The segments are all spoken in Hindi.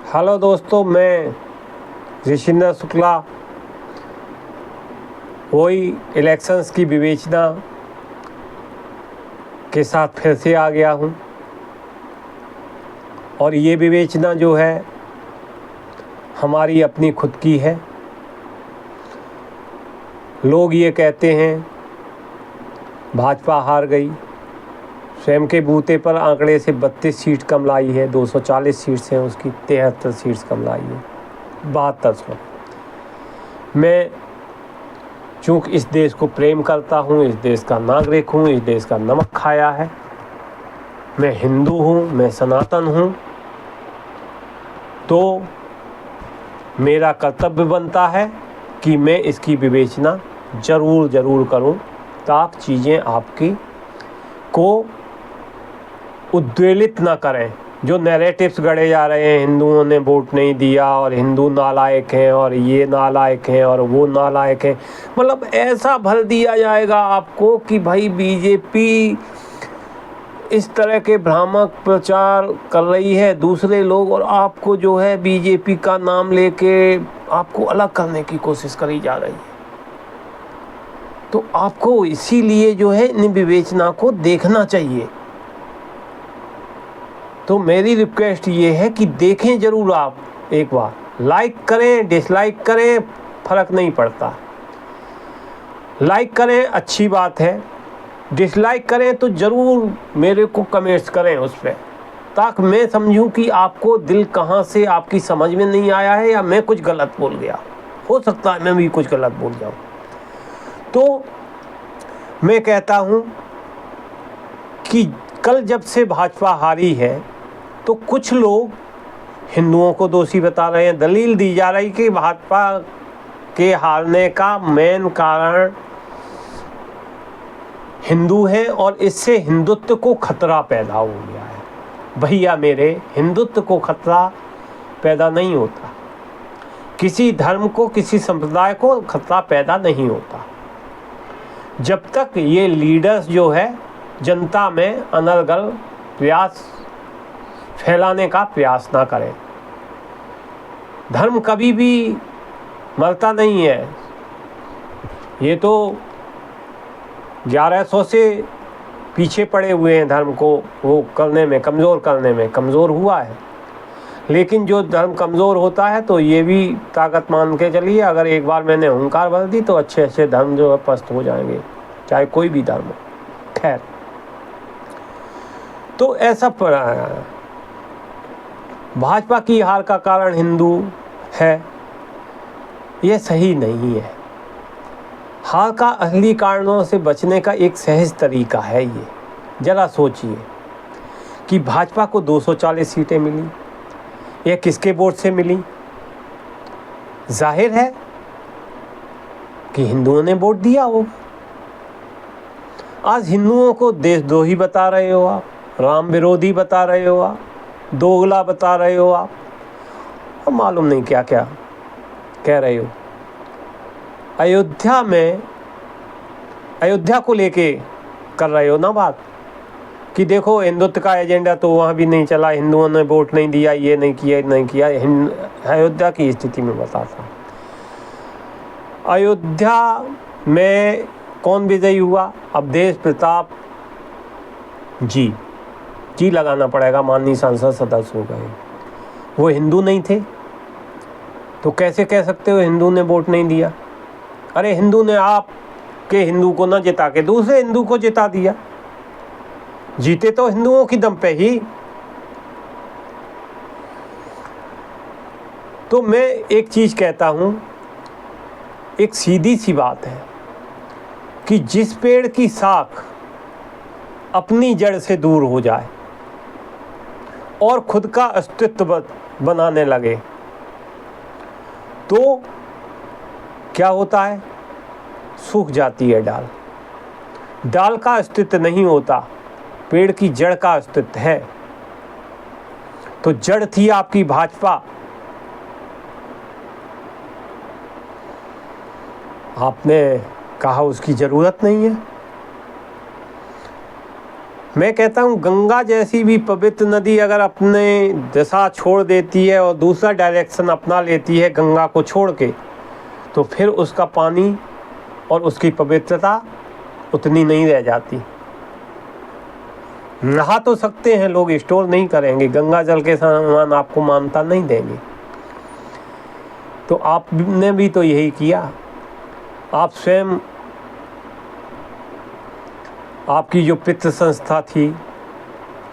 हेलो दोस्तों, मैं ऋषिंदर शुक्ला वही इलेक्शंस की विवेचना के साथ फिर से आ गया हूँ। और ये विवेचना जो है हमारी अपनी खुद की है। लोग ये कहते हैं भाजपा हार गई, स्वयं के बूते पर आंकड़े से 32 सीट कम लाई है। 240 सीट्स हैं, उसकी 73 सीट्स कम लाई है, 7200। मैं चूँकि इस देश को प्रेम करता हूँ, इस देश का नागरिक हूँ, इस देश का नमक खाया है, मैं हिंदू हूँ, मैं सनातन हूँ, तो मेरा कर्तव्य बनता है कि मैं इसकी विवेचना ज़रूर करूँ, ताकि चीज़ें आपकी को उद्वेलित ना करें। जो नैरेटिव्स गढ़े जा रहे हैं, हिंदुओं ने वोट नहीं दिया और हिंदू नालायक हैं और ये नालायक हैं और वो नालायक हैं, मतलब ऐसा भर दिया जाएगा आपको कि भाई बीजेपी इस तरह के भ्रामक प्रचार कर रही है दूसरे लोग, और आपको जो है बीजेपी का नाम लेके आपको अलग करने की कोशिश करी जा रही है। तो आपको इसीलिए जो है इन विवेचना को देखना चाहिए। तो मेरी रिक्वेस्ट ये है कि देखें ज़रूर, आप एक बार लाइक करें, डिसलाइक करें, फ़र्क नहीं पड़ता। लाइक करें अच्छी बात है, डिसलाइक करें तो ज़रूर मेरे को कमेंट्स करें उस पर, ताकि मैं समझूं कि आपको दिल कहाँ से आपकी समझ में नहीं आया है, या मैं कुछ गलत बोल गया। हो सकता है मैं भी कुछ गलत बोल जाऊँ। तो मैं कहता हूँ कि कल जब से भाजपा हारी है तो कुछ लोग हिंदुओं को दोषी बता रहे हैं। दलील दी जा रही कि भाजपा के हारने का मेन कारण हिंदू हैं और इससे हिंदुत्व को खतरा पैदा हो गया है। भैया मेरे, हिंदुत्व को खतरा पैदा नहीं होता, किसी धर्म को, किसी संप्रदाय को खतरा पैदा नहीं होता जब तक ये लीडर्स जो है जनता में अनर्गल प्रयास फैलाने का प्रयास ना करें। धर्म कभी भी मरता नहीं है। ये तो 1100 से पीछे पड़े हुए हैं, धर्म को वो करने में, कमज़ोर करने में कमज़ोर हुआ है। लेकिन जो धर्म कमज़ोर होता है तो ये भी ताकत मान के चलिए, अगर एक बार मैंने हुंकार भर दी तो अच्छे अच्छे धर्म जो है पस्त हो जाएंगे, चाहे कोई भी धर्म हो। खैर, तो ऐसा पड़ा है। भाजपा की हार का कारण हिंदू है, ये सही नहीं है। हार का असली कारणों से बचने का एक सहज तरीका है ये। ज़रा सोचिए कि भाजपा को 240 सीटें मिली, ये किसके वोट से मिली? जाहिर है कि हिंदुओं ने वोट दिया होगा। आज हिंदुओं को देशद्रोही बता रहे हो आप, राम विरोधी बता रहे हो आप, दोगला बता रहे हो आप, और मालूम नहीं क्या क्या कह रहे हो। अयोध्या को लेके कर रहे हो ना बात, कि देखो हिंदुत्व का एजेंडा तो वहाँ भी नहीं चला, हिंदुओं ने वोट नहीं दिया, ये नहीं किया। अयोध्या की स्थिति में बताता हूँ। अयोध्या में कौन विजयी हुआ? अवधेश प्रताप जी लगाना पड़ेगा, माननीय सांसद सदस्य हो गए। वो हिंदू नहीं थे, तो कैसे कह सकते हो हिंदू ने वोट नहीं दिया? अरे हिंदू ने आपके हिंदू को न जिता के दूसरे हिंदू को जिता दिया। जीते तो हिंदुओं की दम पे ही। तो मैं एक चीज़ कहता हूँ, एक सीधी सी बात है कि जिस पेड़ की शाख अपनी जड़ से दूर हो जाए और खुद का अस्तित्व बनाने लगे तो क्या होता है? सूख जाती है डाल। डाल का अस्तित्व नहीं होता, पेड़ की जड़ का अस्तित्व है। तो जड़ थी आपकी भाजपा, आपने कहा उसकी ज़रूरत नहीं है। मैं कहता हूँ गंगा जैसी भी पवित्र नदी अगर अपने दिशा छोड़ देती है और दूसरा डायरेक्शन अपना लेती है गंगा को छोड़ के, तो फिर उसका पानी और उसकी पवित्रता उतनी नहीं रह जाती। नहा तो सकते हैं लोग, स्टोर नहीं करेंगे, गंगा जल के समान आपको मान्यता नहीं देंगे। तो आपने भी तो यही किया। आप स्वयं, आपकी जो पितृ संस्था थी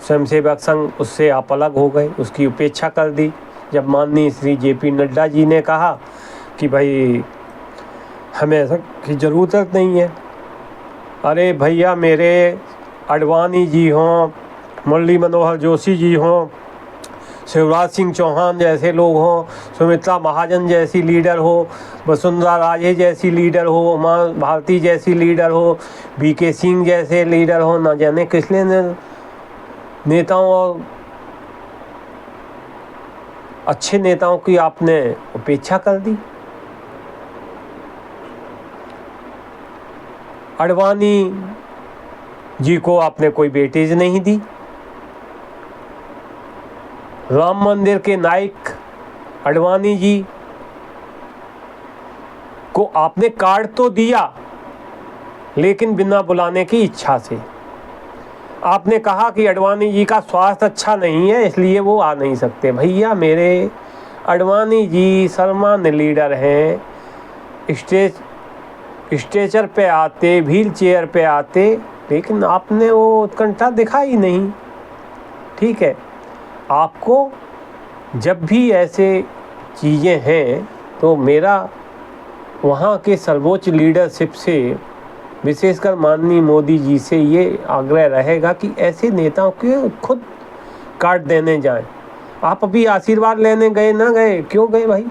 स्वयंसेवक संघ, उससे आप अलग हो गए, उसकी उपेक्षा कर दी। जब माननीय श्री JP नड्डा जी ने कहा कि भाई हमें ऐसा की ज़रूरत नहीं है, अरे भैया मेरे अडवाणी जी हों, मुरली मनोहर जोशी जी हों, शिवराज सिंह चौहान जैसे लोग हों, सुमित्रा महाजन जैसी लीडर हो, वसुंधरा राजे जैसी लीडर हो, उमा भारती जैसी लीडर हो, BK सिंह जैसे लीडर हो, ना जाने किस लिए नेताओं और अच्छे नेताओं की आपने उपेक्षा कर दी। अडवाणी जी को आपने कोई वेटेज नहीं दी। राम मंदिर के नायक अडवाणी जी को आपने कार्ड तो दिया, लेकिन बिना बुलाने की इच्छा से। आपने कहा कि अडवाणी जी का स्वास्थ्य अच्छा नहीं है इसलिए वो आ नहीं सकते। भैया मेरे अडवाणी जी सर्वमान्य लीडर हैं, स्ट्रेचर पे आते, व्हील चेयर पे आते, लेकिन आपने वो उत्कंठा दिखाई नहीं। ठीक है, आपको जब भी ऐसे चीज़ें हैं तो मेरा वहाँ के सर्वोच्च लीडरशिप से, विशेषकर माननीय मोदी जी से ये आग्रह रहेगा कि ऐसे नेताओं के खुद कार्ड देने जाएं। आप अभी आशीर्वाद लेने गए ना गए, क्यों गए भाई?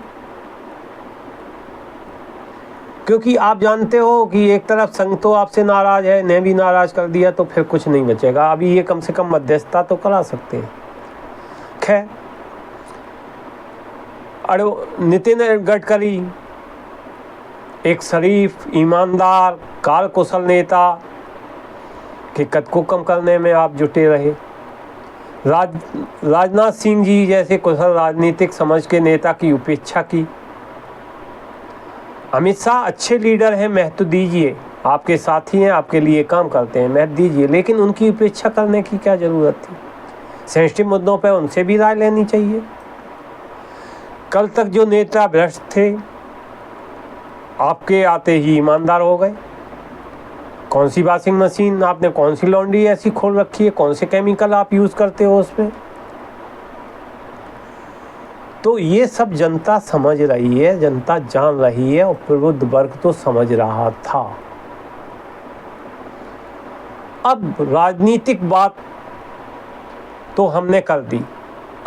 क्योंकि आप जानते हो कि एक तरफ संघ तो आपसे नाराज़ है, ने भी नाराज़ कर दिया तो फिर कुछ नहीं बचेगा। अभी ये कम से कम मध्यस्थता तो करा सकते हैं। खैर, नितिन गडकरी एक शरीफ, ईमानदार, कार्यकुशल नेता के कद को कम करने में आप जुटे रहे। राजनाथ सिंह जी जैसे कुशल राजनीतिक समझ के नेता की उपेक्षा की। अमित शाह अच्छे लीडर हैं, महत्व दीजिए, आपके साथी हैं, आपके लिए काम करते हैं, महत्व दीजिए, लेकिन उनकी उपेक्षा करने की क्या ज़रूरत थी? सेंसिटिव मुद्दों पर उनसे भी राय लेनी चाहिए। कल तक जो नेता भ्रष्ट थे, आपके आते ही ईमानदार हो गए। कौन सी वॉशिंग मशीन आपने, कौन सी लॉन्ड्री ऐसी खोल रखी है, कौन से केमिकल आप यूज़ करते हो उसमें? तो ये सब जनता समझ रही है, जनता जान रही है, और प्रबुद्ध वर्ग तो समझ रहा था। अब राजनीतिक बात तो हमने कर दी,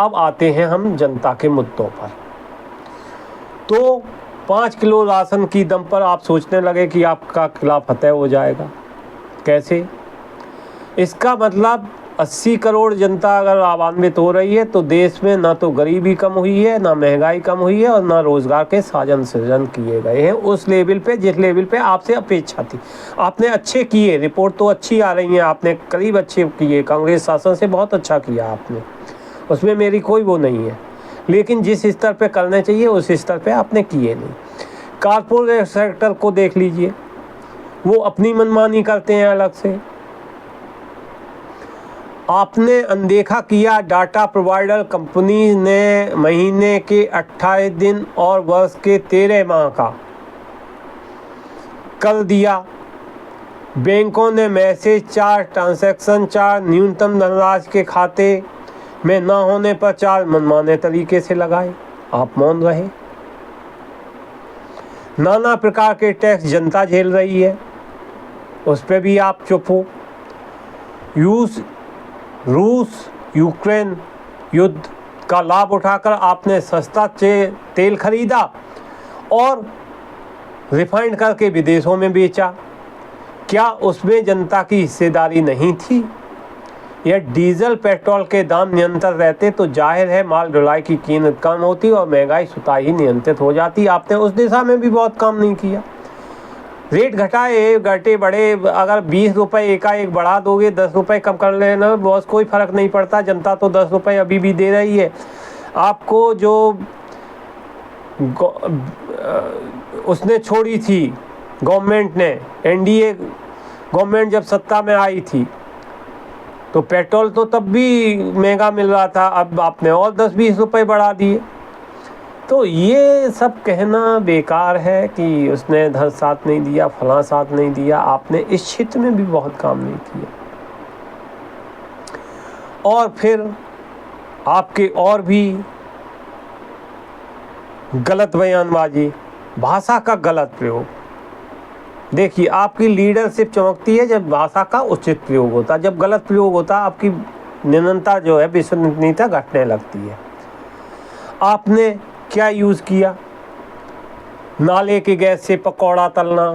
अब आते हैं हम जनता के मुद्दों पर। तो 5 किलो राशन की दम पर आप सोचने लगे कि आपका किला फतेह हो जाएगा। कैसे? इसका मतलब 80 करोड़ जनता अगर लाभान्वित हो रही है तो देश में ना तो गरीबी कम हुई है, ना महंगाई कम हुई है, और ना रोजगार के साधन सृजन किए गए हैं उस लेवल पे जिस लेवल पे आपसे अपेक्षा थी। आपने अच्छे किए, रिपोर्ट तो अच्छी आ रही है, आपने करीब अच्छे किए, कांग्रेस शासन से बहुत अच्छा किया आपने, उसमें मेरी कोई वो नहीं है, लेकिन जिस स्तर पे करने चाहिए उस स्तर पे आपने किए नहीं। कारपोरेट सेक्टर को देख लीजिए, वो अपनी मनमानी करते हैं अलग से। आपने अनदेखा किया डाटा प्रोवाइडर कंपनी ने महीने के 28 दिन और वर्ष के 13 माह का कर दिया। बैंकों ने मैसेज चार्ज, ट्रांजैक्शन चार्ज, न्यूनतम धनराशि के खाते में न होने पर चार्ज मनमाने तरीके से लगाए, आप मौन रहे। नाना प्रकार के टैक्स जनता झेल रही है, उस पर भी आप चुप हो। रूस यूक्रेन युद्ध का लाभ उठाकर आपने सस्ता तेल खरीदा और रिफाइंड करके विदेशों में बेचा। क्या उसमें जनता की हिस्सेदारी नहीं थी? या डीजल पेट्रोल के दाम नियंत्रण रहते तो जाहिर है माल ढुलाई की कीमत कम होती और महंगाई स्वतः ही नियंत्रित हो जाती। आपने उस दिशा में भी बहुत काम नहीं किया। रेट घटाए घटे बढ़े, अगर 20 रुपये एकाएक बढ़ा दोगे, 10 रुपये कम कर लेना बॉस, कोई फ़र्क नहीं पड़ता। जनता तो 10 रुपये अभी भी दे रही है आपको। जो उसने छोड़ी थी गवर्नमेंट ने, एनडीए गवर्नमेंट जब सत्ता में आई थी तो पेट्रोल तो तब भी महंगा मिल रहा था, अब आपने और 10-20 रुपये बढ़ा दिए। तो ये सब कहना बेकार है कि उसने धन साथ नहीं दिया, फलां साथ नहीं दिया। आपने इस क्षेत्र में भी बहुत काम नहीं किया। और फिर आपके और भी गलत बयानबाजी, भाषा का गलत प्रयोग। देखिए, आपकी लीडरशिप चमकती है जब भाषा का उचित प्रयोग होता है। जब गलत प्रयोग होता है आपकी निरंतरता जो है, विश्वसनीयता घटने लगती है। आपने क्या यूज़ किया? नाले के गैस से पकौड़ा तलना,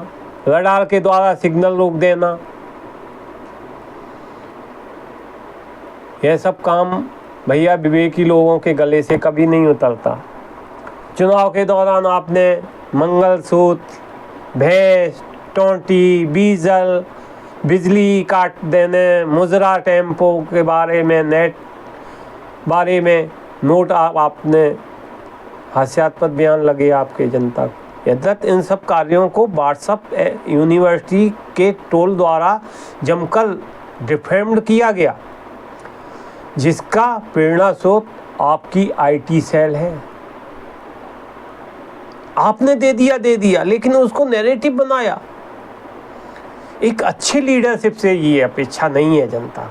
रडार के द्वारा सिग्नल रोक देना, यह सब काम भैया विवेकी लोगों के गले से कभी नहीं उतरता। चुनाव के दौरान आपने मंगलसूत्र, भैंस, टोंटी, डीजल, बिजली काट देने, मुजरा टेम्पो के बारे में, नेट बारे में नोट आपने हास्यास्पद बयान लगे आपके जनता को। यद्यपि इन सब कार्यों को व्हाट्सएप यूनिवर्सिटी के टोल द्वारा जमकर डिफेम्ड किया गया, जिसका प्रेरणा स्रोत आपकी आईटी सेल है। आपने दे दिया, लेकिन उसको नैरेटिव बनाया। एक अच्छे लीडरशिप से ये अपेक्षा नहीं है जनता।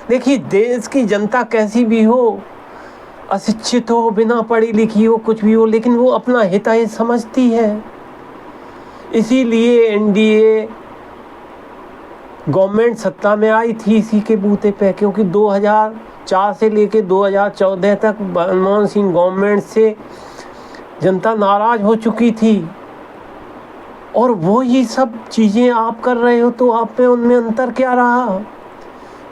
देखिए, देश की जनता कैसी भी हो, अशिक्षित हो, बिना पढ़ी लिखी हो, कुछ भी हो, लेकिन वो अपना हित समझती है। इसीलिए एनडीए गवर्नमेंट सत्ता में आई थी इसी के बूते पे, क्योंकि 2004 से लेके 2014 तक मनमोहन सिंह गवर्नमेंट से जनता नाराज हो चुकी थी। और वो ही सब चीज़ें आप कर रहे हो, तो आप में उनमें अंतर क्या रहा?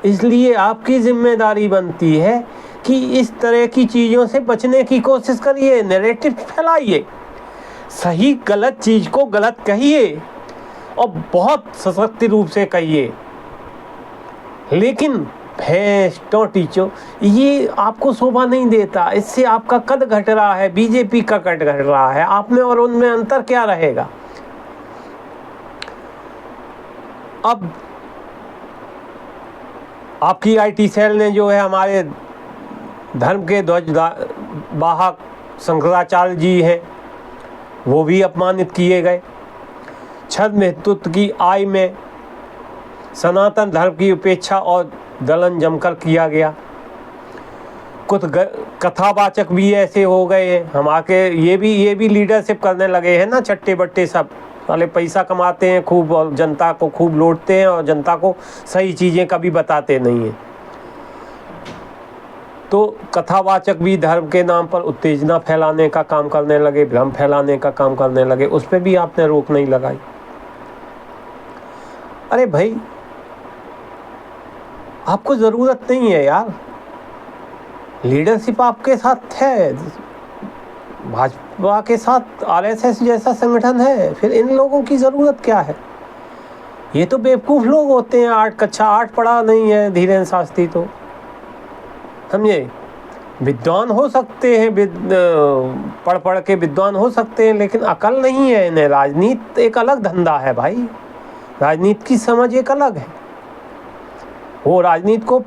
इसलिए आपकी जिम्मेदारी बनती है कि इस तरह की चीज़ों से बचने की कोशिश करिए, नैरेटिव फैलाइए, सही गलत चीज़ को गलत कहिए और बहुत सशक्त रूप से कहिए। लेकिन भैंस, टोंटीचो, ये आपको शोभा नहीं देता। इससे आपका कद घट रहा है, बीजेपी का कद घट रहा है। आप में और उनमें अंतर क्या रहेगा? अब आपकी आईटी सेल ने जो है, हमारे धर्म के ध्वज वाहक शंकराचार्य जी हैं, वो भी अपमानित किए गए। छद्म हिंदुत्व की आय में सनातन धर्म की उपेक्षा और दलन जमकर किया गया। कुछ कथावाचक भी ऐसे हो गए हैं, हम आके ये भी लीडरशिप करने लगे हैं ना, चट्टे बट्टे सब वाले पैसा कमाते हैं खूब और जनता को खूब लूटते हैं और जनता को सही चीज़ें कभी बताते नहीं हैं। तो कथावाचक भी धर्म के नाम पर उत्तेजना फैलाने का काम करने लगे, भ्रम फैलाने का काम करने लगे। उस पर भी आपने रोक नहीं लगाई। अरे भाई, आपको ज़रूरत नहीं है यार, लीडरशिप आपके साथ है, भाजपा के साथ आरएसएस जैसा संगठन है, फिर इन लोगों की ज़रूरत क्या है? ये तो बेवकूफ़ लोग होते हैं। कक्षा 8 पढ़ा नहीं है धीरेन्द्र शास्त्री, तो समझे, विद्वान हो सकते हैं, पढ़ के विद्वान हो सकते हैं, लेकिन अकल नहीं है इन्हें। राजनीति एक अलग धंधा है भाई, राजनीति की समझ एक अलग है। वो राजनीति को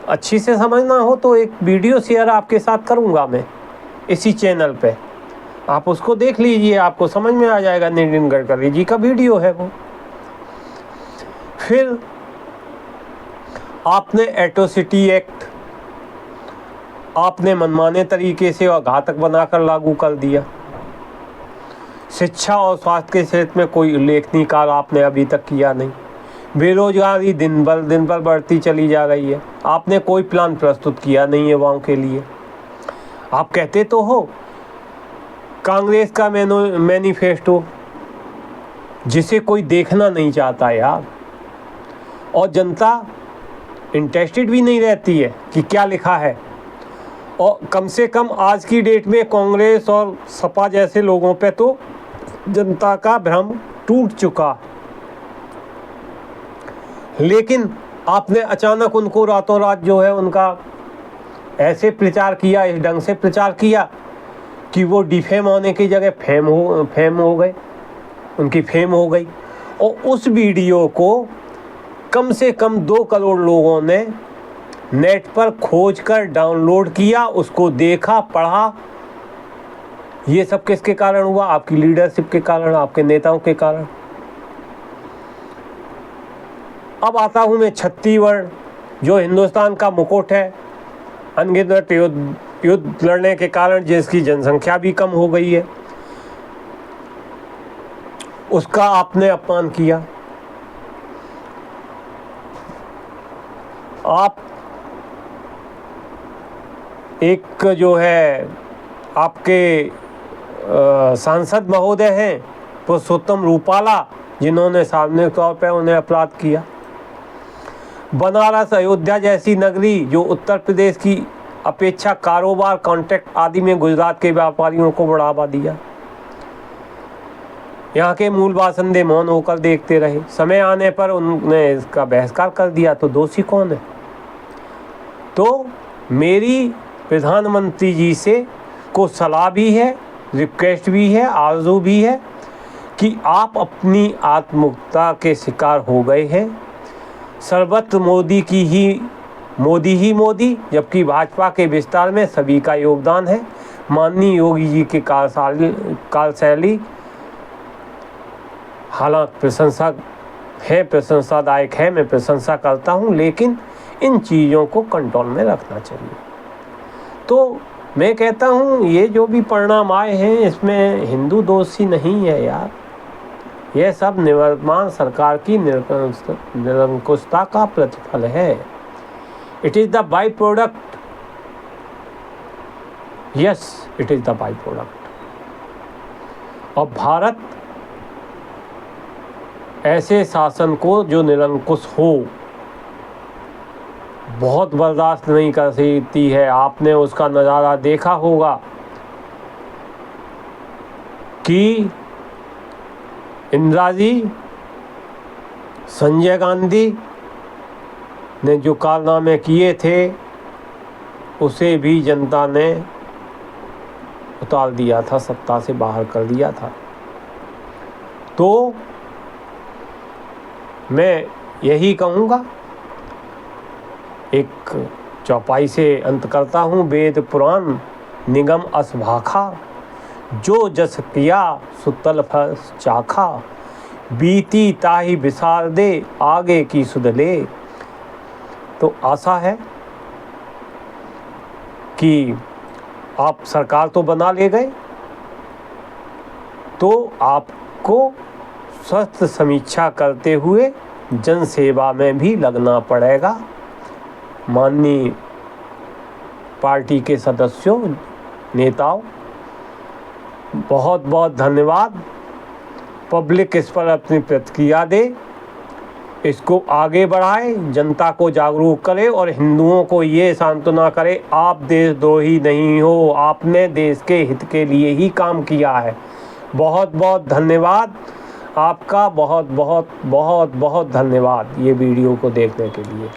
अच्छी से समझना हो तो एक वीडियो शेयर आपके साथ करूंगा मैं इसी चैनल पे, आप उसको देख लीजिए, आपको समझ में आ जाएगा। नितिन गडकरी जी का वीडियो है वो। फिर आपने एट्रोसिटी एक्ट आपने मनमाने तरीके से और घातक बनाकर लागू कर दिया। शिक्षा और स्वास्थ्य के क्षेत्र में कोई उल्लेखनीय कार्य आपने अभी तक किया नहीं। बेरोजगारी दिन भर बढ़ती चली जा रही है। आपने कोई प्लान प्रस्तुत किया नहीं युवाओं के लिए। आप कहते तो हो कांग्रेस का मैनिफेस्टो, जिसे कोई देखना नहीं चाहता यार, और जनता इंटरेस्टेड भी नहीं रहती है कि क्या लिखा है। और कम से कम आज की डेट में कांग्रेस और सपा जैसे लोगों पे तो जनता का भ्रम टूट चुका, लेकिन आपने अचानक उनको रातों रात जो है उनका ऐसे प्रचार किया, इस ढंग से प्रचार किया कि वो डिफेम होने की जगह फेम हो गए, उनकी फेम हो गई। और उस वीडियो को कम से कम 2 करोड़ लोगों ने नेट पर खोज कर डाउनलोड किया, उसको देखा, पढ़ा। ये सब किसके कारण हुआ? आपकी लीडरशिप के कारण, आपके नेताओं के कारण। अब आता हूँ मैं छत्तीसगढ़, जो हिंदुस्तान का मुकुट है, अनगिनत युद्ध लड़ने के कारण जिसकी जनसंख्या भी कम हो गई है, उसका आपने अपमान किया। आप एक जो है आपके सांसद महोदय हैं पुरुषोत्तम रूपाला, जिन्होंने सार्वजनिक तौर पर उन्हें अपराध किया। बनारस, अयोध्या जैसी नगरी जो उत्तर प्रदेश की अपेक्षा कारोबार, कॉन्ट्रैक्ट आदि में गुजरात के व्यापारियों को बढ़ावा दिया। यहाँ के मूल बासिंदे मौन होकर देखते रहे। समय आने पर उन्होंने इसका बहिष्कार कर दिया, तो दोषी कौन है? तो मेरी प्रधानमंत्री जी से को सलाह भी है, रिक्वेस्ट भी है, आरज़ू भी है कि आप अपनी आत्ममुक्ता के शिकार हो गए हैं। सर्वत्र मोदी ही मोदी, जबकि भाजपा के विस्तार में सभी का योगदान है। माननीय योगी जी की कार्यशैली हालांकि प्रशंसादायक है, मैं प्रशंसा करता हूं, लेकिन इन चीज़ों को कंट्रोल में रखना चाहिए। तो मैं कहता हूं ये जो भी परिणाम आए हैं इसमें हिंदू दोषी नहीं है यार, यह सब निवर्तमान सरकार की निरंकुशता का प्रतिफल है। It is the by product, yes it is the by product. और भारत ऐसे शासन को जो निरंकुश हो बहुत बर्दाश्त नहीं कर सकती है। आपने उसका नज़ारा देखा होगा कि इंदिरा जी, संजय गांधी ने जो कारनामे किए थे उसे भी जनता ने उतार दिया था, सत्ता से बाहर कर दिया था। तो मैं यही कहूँगा, एक चौपाई से अंत करता हूँ। वेद पुराण निगम अस भाखा, जो जस किया सुतल फल चाखा, बीती ताही विसार दे आगे की सुध ले। तो आशा है कि आप सरकार तो बना ले गए, तो आपको स्वस्थ समीक्षा करते हुए जन सेवा में भी लगना पड़ेगा। माननीय पार्टी के सदस्यों, नेताओं, बहुत बहुत धन्यवाद। पब्लिक इस पर अपनी प्रतिक्रिया दे, इसको आगे बढ़ाए, जनता को जागरूक करे और हिंदुओं को ये सांत्वना करे, आप देशद्रोही नहीं हो, आपने देश के हित के लिए ही काम किया है। बहुत बहुत धन्यवाद आपका, बहुत बहुत बहुत बहुत धन्यवाद ये वीडियो को देखने के लिए।